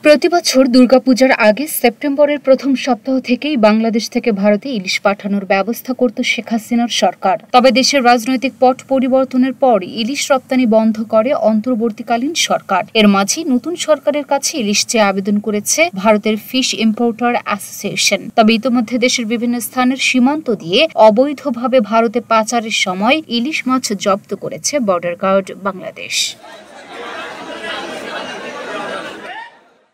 প্রতিবছর দুর্গাপূজার আগে সেপ্টেম্বরের প্রথম সপ্তাহ থেকেই বাংলাদেশ থেকে ভারতে ইলিশ পাঠানোর ব্যবস্থা করত শেখ হাসিনার সরকার। তবে দেশের রাজনৈতিক পট পরিবর্তনের পর ইলিশ রপ্তানি বন্ধ করে অন্তর্বর্তীকালীন সরকার। এর মাঝেই নতুন সরকারের কাছে ইলিশ চেয়ে আবেদন করেছে ভারতের ফিশ ইম্পোর্টার অ্যাসোসিয়েশন। তবে ইতোমধ্যে দেশের বিভিন্ন স্থানের সীমান্ত দিয়ে অবৈধভাবে ভারতে পাচারের সময় ইলিশ মাছ জব্দ করেছে বর্ডার গার্ড বাংলাদেশ।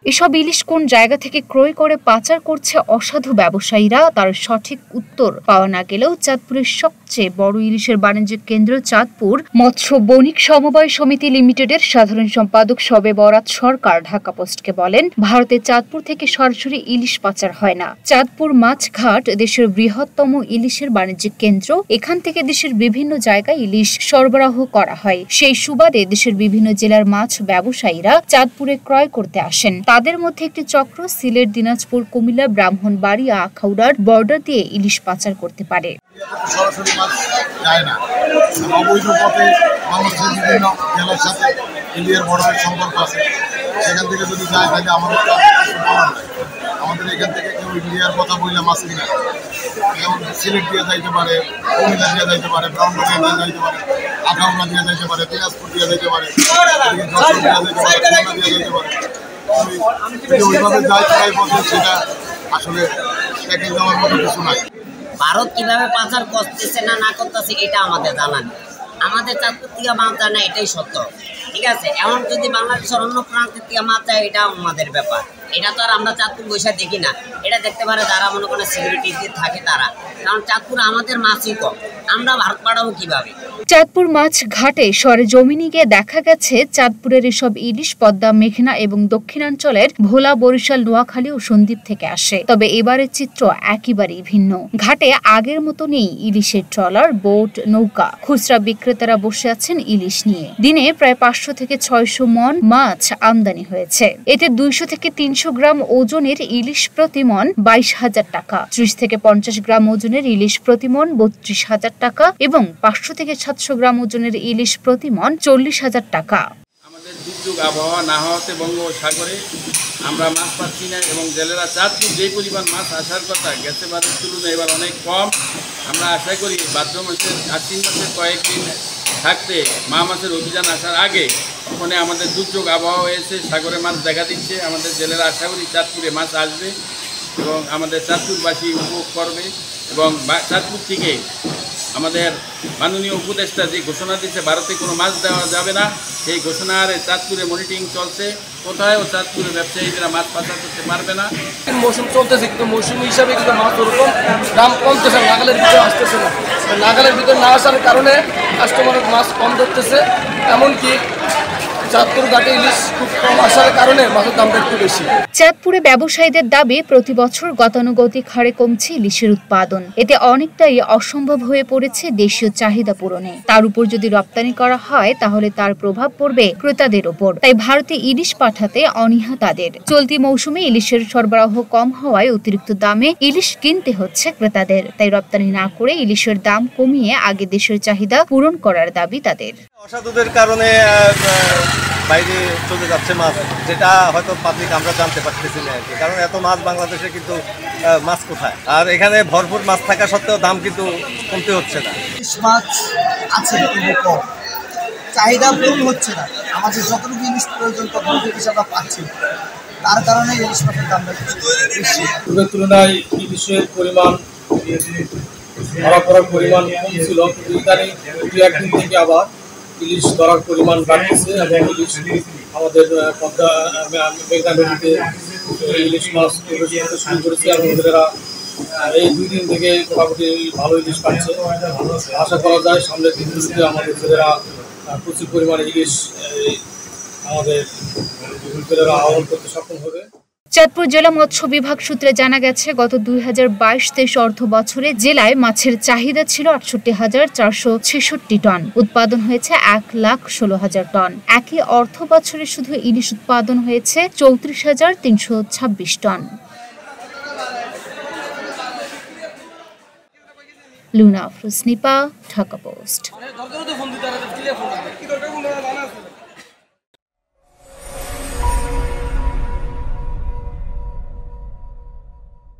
এসব ইলিশ কোন জায়গা থেকে ক্রয় করে পাচার করছে অসাধু ব্যবসায়ীরা, তার সঠিক উত্তর পাওয়া না গেলেও চাঁদপুরের সবচেয়ে বড় ইলিশের বাণিজ্যিক কেন্দ্র চাঁদপুর মৎস্য বণিক সমবায় সমিতি লিমিটেডের সাধারণ সম্পাদক শবে বরাত সরকার ঢাকা পোস্টকে বলেন, ভারতের চাঁদপুর থেকে সরাসরি ইলিশ পাচার হয় না। চাঁদপুর মাছঘাট দেশের বৃহত্তম ইলিশের বাণিজ্যিক কেন্দ্র। এখান থেকে দেশের বিভিন্ন জায়গায় ইলিশ সরবরাহ করা হয়। সেই সুবাদে দেশের বিভিন্ন জেলার মাছ ব্যবসায়ীরা চাঁদপুরে ক্রয় করতে আসেন। তাদের মধ্যে একটি চক্র সিলেট, দিনাজপুর, কুমিল্লা, ব্রাহ্মণবাড়িয়া, আখাউড়ার বর্ডার দিয়ে ইলিশ পাচার করতে পারে। সরাসরি মাছ যায় না, অবৈধ পথে বাংলাদেশের বিভিন্ন জেলার সাথে ইন্ডিয়ার বর্ডারের সম্পর্ক আছে। সেখান থেকে যদি যায় তাহলে আমাদের আমাদের এখান থেকে কেউ ইন্ডিয়ার কথা বললে মাছ কিনা, যেমন সিলেট দিয়ে যাইতে পারে, কুমিল্লা দিয়ে যাইতে পারে, ব্রাহ্মণবাড়িয়া দিয়ে যাইতে পারে, আখাউড়া দিয়ে যাইতে পারে, দিনাজপুর দিয়ে যাইতে পারে, যশোর দিয়ে যাইতে পারে, খুলনা দিয়ে যাইতে পারে। ওইভাবে যায় তারাই বলছে সেটা আসলে ট্যাকেল দেওয়ার মতো কিছু নাই। ভারত কিভাবে পাচার করতেছে না করতেছে এটা আমাদের জানা নেই। আমাদের চাঁদপুর থেকে মাছ যায় না, এটাই সত্য। ঠিক আছে, এমন যদি বাংলাদেশের অন্য প্রান্তের থেকে মাছ যায় এটা আমাদের ব্যাপার। এটা তো আর আমরা চাঁদপুর বৈশা দেখি না, এটা দেখতে পারে যারা মনে করেন সিকিউরিটি থাকে তারা। কারণ চাঁদপুর আমাদের মাছই কম, আমরা ভারত পাঠাবো কিভাবে? চাঁদপুর মাছ ঘাটে সরেজমিনে গিয়ে দেখা গেছে চাঁদপুরের এসব ইলিশ পদ্মা, মেঘনা এবং দক্ষিণাঞ্চলের ভোলা, বরিশাল, নোয়াখালী ও সন্দ্বীপ থেকে আসে। তবে এবারের চিত্র একেবারেই ভিন্ন। ঘাটে আগের মতো নেই ইলিশের ট্রলার, বোট, নৌকা। খুচরা বিক্রেতারা বসে আছেন ইলিশ নিয়ে। দিনে প্রায় 500 থেকে 600 মন মাছ আমদানি হয়েছে। এতে 200 থেকে 300 গ্রাম ওজনের ইলিশ প্রতি মন 22,000 টাকা, 30 থেকে 50 গ্রাম ওজনের ইলিশ প্রতি মন 32,000 টাকা এবং 500 থেকে 700 গ্রাম ওজনের ইলিশ প্রতি মন 40,000 টাকা। আমাদের দুর্যোগ আবহাওয়া না হওয়াতে বঙ্গোপসাগরে আমরা মাছ পাচ্ছি না এবং জেলেরা চাঁদপুর যেই পরিমাণ মাছ আসার কথা গেছে বারের তুলনায় এবার অনেক কম। আমরা আশা করি ভাদ্র মাসের আশ্বিন মাসের কয়েকদিন থাকতে মা মাছের অভিযান আসার আগে ওখানে আমাদের দুর্যোগ আবহাওয়া হয়েছে, সাগরে মাছ দেখা দিচ্ছে। আমাদের জেলেরা আশা করি চাঁদপুরে মাছ আসবে এবং আমাদের চাঁদপুরবাসী উপভোগ করবে। এবং চাঁদপুর থেকে আমাদের মাননীয় উপদেষ্টা যে ঘোষণা দিচ্ছে ভারতে কোনো মাছ দেওয়া যাবে না, সেই ঘোষণার চাঁদপুরে মনিটরিং চলছে। কোথায়ও চাঁদপুরের ব্যবসায়ীরা মাছ পাচার করতে পারবে না। মৌসুম চলতেছে কিন্তু মৌসুম হিসাবে কিন্তু মাছ ওরকম দাম কমতেছে, নাগালের ভিতরে আসতেছে না। নাগালের ভিতরে না আসার কারণে কাস্টমারের মাছ কম ধরতেছে। এমনকি চাঁদপুর ঘাটে ইলিশ খুব কম আসার কারণে মাছের দামটা একটু বেশি। চাঁদপুরে ব্যবসায়ীদের দাবি, প্রতি বছর গতানুগতিক হারে কমছে ইলিশের উৎপাদন। এতে অনেকটাই অসম্ভব হয়ে পড়েছে দেশীয় চাহিদা পূরণে। তার উপর যদি রপ্তানি করা হয় তাহলে তার প্রভাব পড়বে ক্রেতাদের ওপর। তাই ভারতে ইলিশ পাঠাতে অনীহা তাদের। চলতি মৌসুমে ইলিশের সরবরাহ কম হওয়ায় অতিরিক্ত দামে ইলিশ কিনতে হচ্ছে ক্রেতাদের। তাই রপ্তানি না করে ইলিশের দাম কমিয়ে আগে দেশের চাহিদা পূরণ করার দাবি তাদের। অসাধুদের কারণে বাইরে চলে যাচ্ছে মাছ, যেটা হয়তো পাবলিক আমরা জানতে পারতেছি না আর কি। কারণ এত মাছ বাংলাদেশে কিন্তু মাছ কোথায়, আর এখানে ভরপুর মাছ থাকা সত্ত্বেও দাম কিন্তু কমতে হচ্ছে না। ইলিশ মাছ আছে কিন্তু কম, চাহিদা পূরণ হচ্ছে না। আমাদের যতটুকু ইলিশ প্রয়োজন ততটুকু ইলিশ আমরা পাচ্ছি, তার কারণে ইলিশ মাছের দামটা বেশি। পূর্বের তুলনায় ইলিশের পরিমাণ, ধরা পড়ার পরিমাণ কম ছিল, কিন্তু ইদানিং 2-1 দিন থেকে আবার ইলিশ ধরার পরিমাণ বাড়তেছে এবং ইলিশ আমাদের পদ্মা, মেঘনা নদীতে ইলিশ মাছ প্রবেশ করতে শুরু করেছে এবং এরা এই 2 দিন থেকে মোটামুটি ভালো ইলিশ পাচ্ছে। আশা করা যায় সামনের দিনগুলোতে আমাদের ছেলেরা প্রচুর পরিমাণে ইলিশ আমাদের ছেলেরা আহরণ করতে সক্ষম হবে। চাঁদপুর জেলা মৎস্য বিভাগ সূত্রে জানা গেছে, গত 2022-23 অর্থ বছরে জেলায় মাছের চাহিদা ছিল 68,466 টন। উৎপাদন হয়েছে 1,16,000 টন। একই অর্থ বছরে শুধু ইলিশ উৎপাদন হয়েছে 34,326 টন। লুনা আফরোজ, নিপা, ঢাকা পোস্ট।